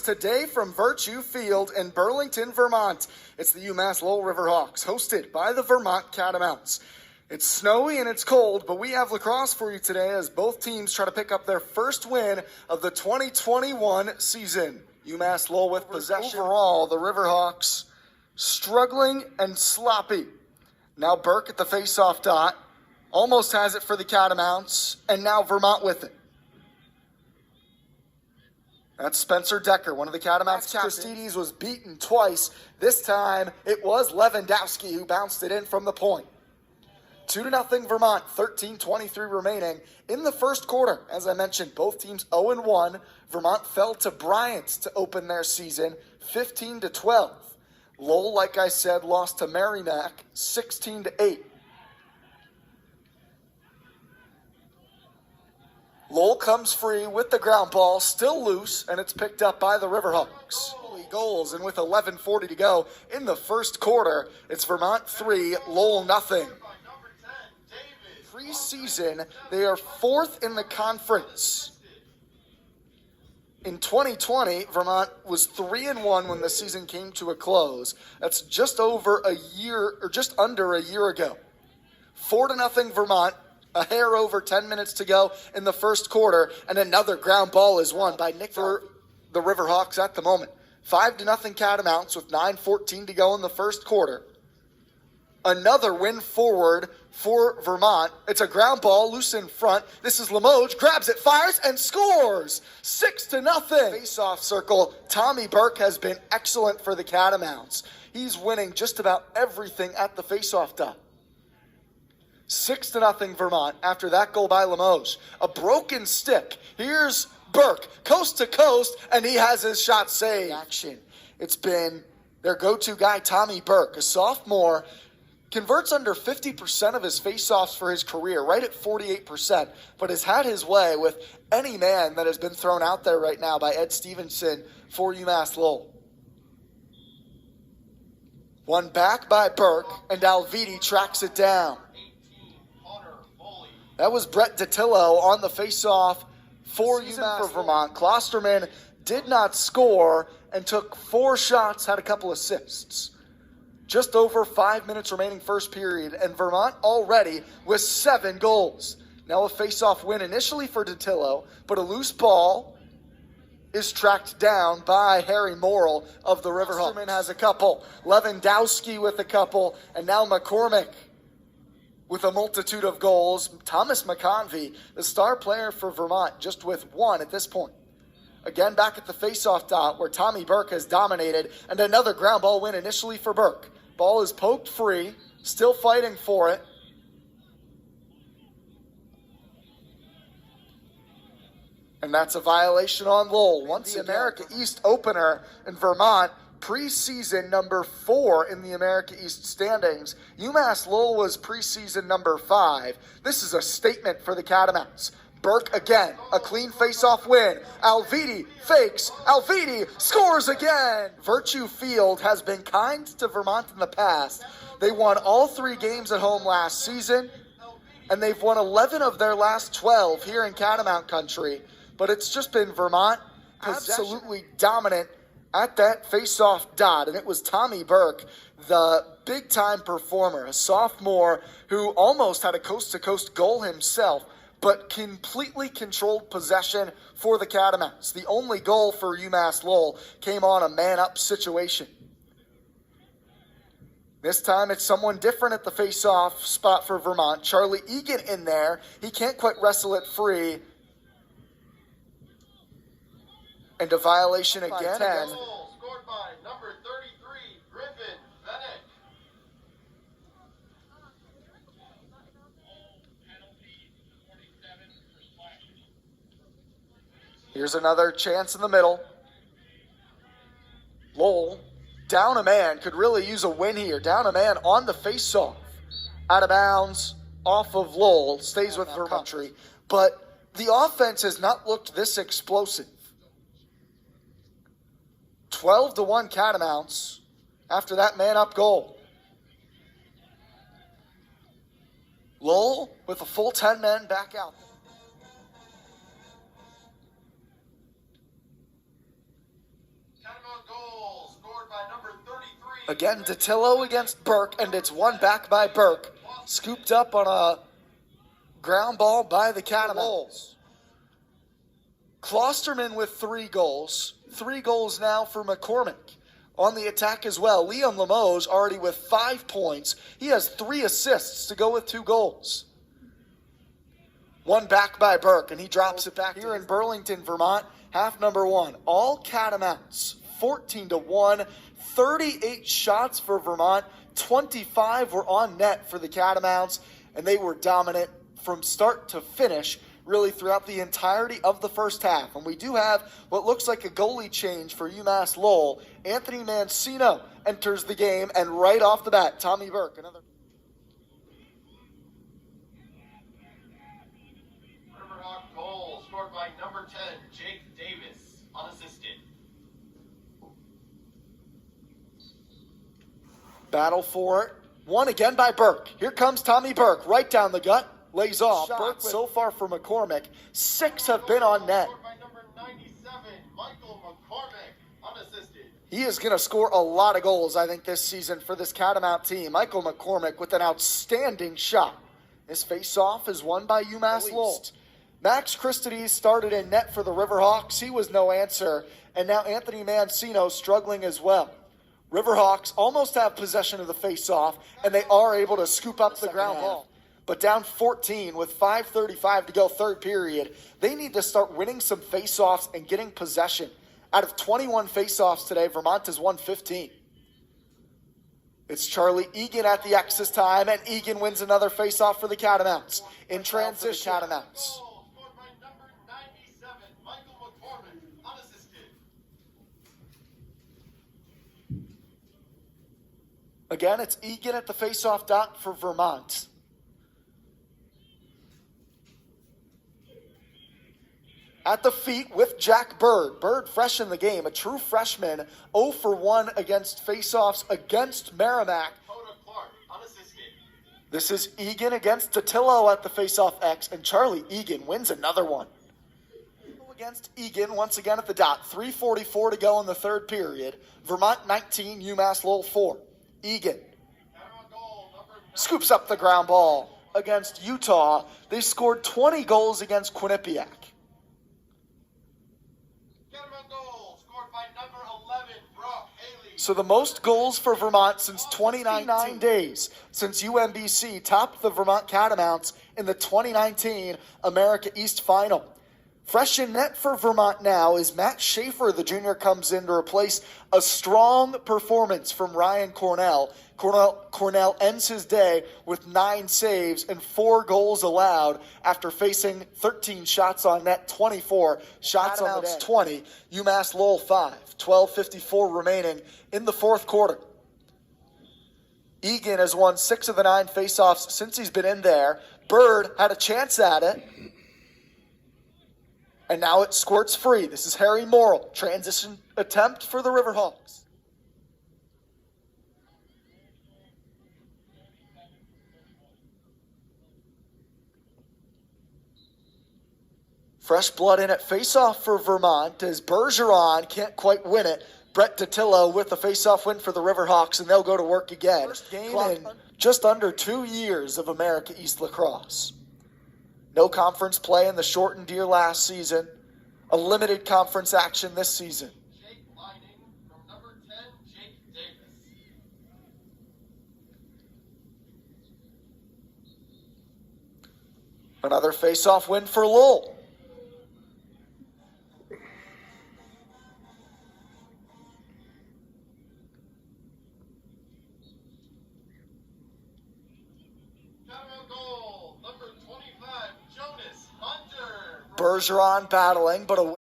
today from Virtue Field in Burlington, Vermont. It's the UMass-Lowell Riverhawks, hosted by the Vermont Catamounts. It's snowy and it's cold, but we have lacrosse for you today as both teams try to pick up their first win of the 2021 season. UMass-Lowell with possession. Overall, the Riverhawks struggling and sloppy. Now Burke at the face-off dot, almost has it for the Catamounts, and now Vermont with it. That's Spencer Decker, one of the Catamounts captains. Christides was beaten twice. This time, it was Lewandowski who bounced it in from the point. 2-0 Vermont, 13:23 remaining in the first quarter. As I mentioned, both teams 0-1. Vermont fell to Bryant to open their season, 15-12. Lowell, like I said, lost to Merrimack, 16-8. Lowell comes free with the ground ball, still loose, and it's picked up by the Riverhawks. Goals, and with 11:40 to go in the first quarter, it's Vermont 3, Lowell nothing. Preseason, they are 4th in the conference. In 2020, Vermont was 3-1 when the season came to a close. That's just over a year, or just under a year ago. 4-0 Vermont. A hair over 10 minutes to go in the first quarter, and another ground ball is won by Nick for the Riverhawks at the moment. 5-0 Catamounts with 9:14 to go in the first quarter. Another win forward for Vermont. It's a ground ball loose in front. This is Limoges, grabs it, fires, and scores! 6-0. Face-off circle. Tommy Burke has been excellent for the Catamounts. He's winning just about everything at the face-off dot. 6-0 Vermont after that goal by Limoges. A broken stick. Here's Burke, coast to coast, and he has his shot saved. Action. It's been their go-to guy, Tommy Burke, a sophomore, converts under 50% of his face-offs for his career, right at 48%, but has had his way with any man that has been thrown out there right now by Ed Stevenson for UMass-Lowell. One back by Burke, and Alviti tracks it down. That was Brett Datillo on the face-off for UMass for Vermont. Klosterman did not score and took 4 shots, had a couple assists. Just over 5 minutes remaining first period, and Vermont already with 7 goals. Now a face-off win initially for Datillo, but a loose ball is tracked down by Harry Morrill of the Riverhawks. Klosterman has a couple, Lewandowski with a couple, and now McCormick with a multitude of goals. Thomas McConvey, the star player for Vermont, just with 1 at this point. Again, back at the face-off dot where Tommy Burke has dominated, and another ground ball win initially for Burke. Ball is poked free, still fighting for it. And that's a violation on Lowell. Once the America East opener in Vermont, preseason number 4 in the America East standings. UMass-Lowell was preseason number 5. This is a statement for the Catamounts. Burke again, a clean face-off win. Alviti fakes, Alviti scores again. Virtue Field has been kind to Vermont in the past. They won all 3 games at home last season, and they've won 11 of their last 12 here in Catamount country. But it's just been Vermont absolutely dominant at that face-off dot, and it was Tommy Burke, the big-time performer, a sophomore who almost had a coast-to-coast goal himself, but completely controlled possession for the Catamounts. The only goal for UMass-Lowell came on a man-up situation. This time it's someone different at the face-off spot for Vermont. Charlie Egan in there. He can't quite wrestle it free. And a violation again. Scored by number 33, Griffin Bennett. Here's another chance in the middle. Lowell, down a man, could really use a win here. Down a man on the face-off. Out of bounds, off of Lowell, stays with Vermont country. But the offense has not looked this explosive. 12-1 Catamounts after that man-up goal. Lowell with a full 10 men back out. by number 33. Again, Datillo against Burke, and it's one back by Burke. Scooped up on a ground ball by the Catamounts. Klosterman with 3 goals. 3 goals now for McCormick. On the attack as well, Liam Lemos already with 5 points. He has 3 assists to go with 2 goals. One back by Burke, and he drops it back here in Burlington, Vermont. Half number 1. All Catamounts, 14-1. 38 shots for Vermont. 25 were on net for the Catamounts, and they were dominant from start to finish, really throughout the entirety of the first half. And we do have what looks like a goalie change for UMass-Lowell. Anthony Mancino enters the game, and right off the bat, Tommy Burke, another. Riverhawk goal scored by number 10, Jake Davis, unassisted. Battle for it. One again by Burke. Here comes Tommy Burke, right down the gut. Lays off. Burke so far for McCormick. 6 have been on net. Scored by number 97, Michael McCormick, unassisted. He is going to score a lot of goals, I think, this season for this Catamount team. Michael McCormick with an outstanding shot. This face-off is won by UMass-Lowell. Max Christides started in net for the Riverhawks. He was no answer. And now Anthony Mancino struggling as well. Riverhawks almost have possession of the face-off, and they are able to scoop up the ground ball. But down 14 with 5:35 to go, third period, they need to start winning some face-offs and getting possession. Out of 21 face-offs today, Vermont has won 15. It's Charlie Egan at the X this time, and Egan wins another face-off for the Catamounts. In transition, Catamounts. Goal scored by number 97, Michael McCormick, unassisted. Again, it's Egan at the face-off dot for Vermont. At the feet with Jack Bird. Bird fresh in the game, a true freshman, 0 for 1 against face-offs against Merrimack. Coda Clark, unassisted. This is Egan against Datillo at the face-off X, and Charlie Egan wins another one. Against Egan once again at the dot. 3:44 to go in the third period. Vermont 19, UMass-Lowell 4. Egan Goal number 9. scoops up the ground ball against Utah. They scored 20 goals against Quinnipiac. Goal scored by number 11, Brock Haley. So the most goals for Vermont since 29 days, since UMBC topped the Vermont Catamounts in the 2019 America East Final. Fresh in net for Vermont now is Matt Schaefer. The junior comes in to replace a strong performance from Ryan Cornell. Cornell ends his day with 9 saves and 4 goals allowed after facing 13 shots on net, 24 shots on the 20. UMass-Lowell 5, 12:54 remaining in the fourth quarter. Egan has won 6 of the 9 faceoffs since he's been in there. Bird had a chance at it. And now it squirts free. This is Harry Morrill. Transition attempt for the Riverhawks. Fresh blood in at faceoff for Vermont as Bergeron can't quite win it. Brett Datillo with the faceoff win for the Riverhawks, and they'll go to work again. First game in just under 2 years of America East Lacrosse. No conference play in the shortened year last season. A limited conference action this season. Jake Lining from number 10, Jake Davis. Another face-off win for Lowell. Goal number 25, Jonas Hunter. Bergeron battling, but a